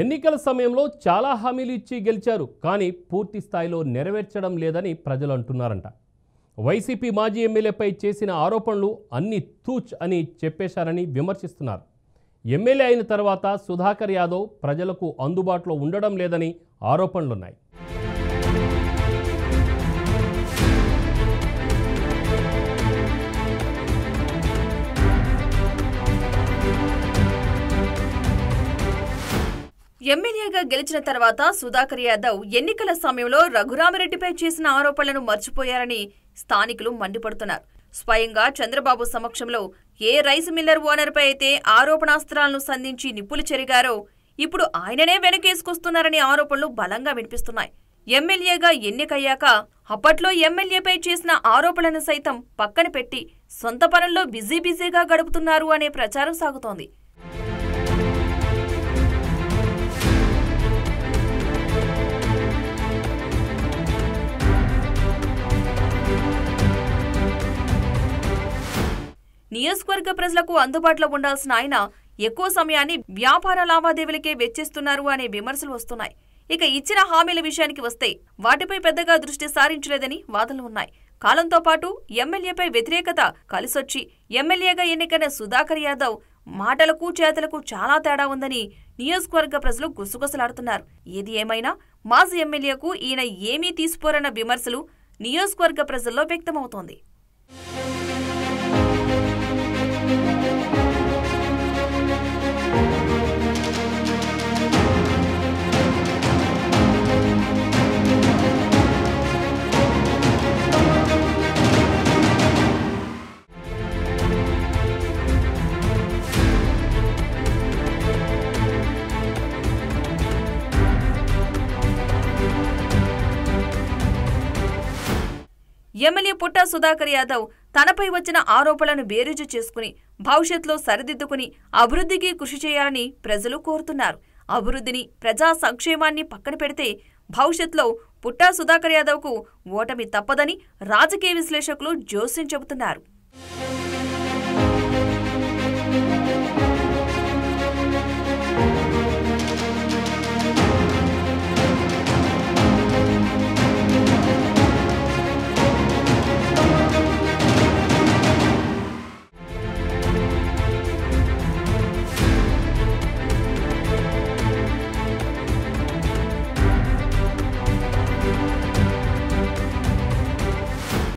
ఎన్నికల సమయంలో చాలా హామీలు ఇచ్చి గెలిచారు, కానీ పూర్తి స్థాయిలో నెరవేర్చడం లేదని ప్రజలు అంటున్నారంట. వైసీపీ మాజీ ఎమ్మెల్యేపై చేసిన ఆరోపణలు అన్ని తూచ్ అని చెప్పేశారని విమర్శిస్తున్నారు. ఎమ్మెల్యే అయిన తర్వాత సుధాకర్ యాదవ్ ప్రజలకు అందుబాటులో ఉండడం లేదని ఆరోపణలున్నాయి. ఎమ్మెల్యేగా గెలిచిన తర్వాత సుధాకర్ యాదవ్ ఎన్నికల సమయంలో రఘురామిరెడ్డిపై చేసిన ఆరోపణలను మర్చిపోయారని స్థానికులు మండిపడుతున్నారు. స్వయంగా చంద్రబాబు సమక్షంలో ఏ రైస్ మిల్లర్ ఓనర్పై అయితే ఆరోపణాస్త్రాలను సంధించి నిప్పులు చెరిగారో ఇప్పుడు ఆయననే వెనకేసుకొస్తున్నారని ఆరోపణలు బలంగా వినిపిస్తున్నాయి. ఎమ్మెల్యేగా ఎన్నికయ్యాక అప్పట్లో ఎమ్మెల్యేపై చేసిన ఆరోపణలను సైతం పక్కన పెట్టి సొంత పనుల్లో బిజీగా గడుపుతున్నారు అనే ప్రచారం సాగుతోంది. నియోజకవర్గ ప్రజలకు అందుబాటులో ఉండాల్సిన ఆయన ఎక్కువ సమయాన్ని వ్యాపార లావాదేవీలకే వెచ్చిస్తున్నారు అనే విమర్శలు వస్తున్నాయి. ఇక ఇచ్చిన హామీల విషయానికి వస్తే వాటిపై పెద్దగా దృష్టి సారించలేదని వాదనలు ఉన్నాయి. కాలంతో పాటు ఎమ్మెల్యేపై వ్యతిరేకత కలిసొచ్చి ఎమ్మెల్యేగా ఎన్నికైన సుధాకర్ యాదవ్ మాటలకు చేతలకు చాలా తేడా ఉందని నియోజకవర్గ ప్రజలు గుసగుసలాడుతున్నారు. ఏది ఏమైనా మాజీ ఎమ్మెల్యేకు ఈయన ఏమీ తీసిపోరన్న విమర్శలు నియోజకవర్గ ప్రజల్లో వ్యక్తమవుతోంది. ఎమ్మెల్యే పుట్టా సుధాకర్ యాదవ్ తనపై వచ్చిన ఆరోపణలను బేరీజు చేసుకుని భవిష్యత్తులో సరిదిద్దుకుని అభివృద్ధికి కృషి చేయాలని ప్రజలు కోరుతున్నారు. అభివృద్ధిని, ప్రజా సంక్షేమాన్ని పక్కన పెడితే భవిష్యత్తులో పుట్టా సుధాకర్ యాదవ్కు ఓటమి తప్పదని రాజకీయ విశ్లేషకులు జోస్యం చెబుతున్నారు.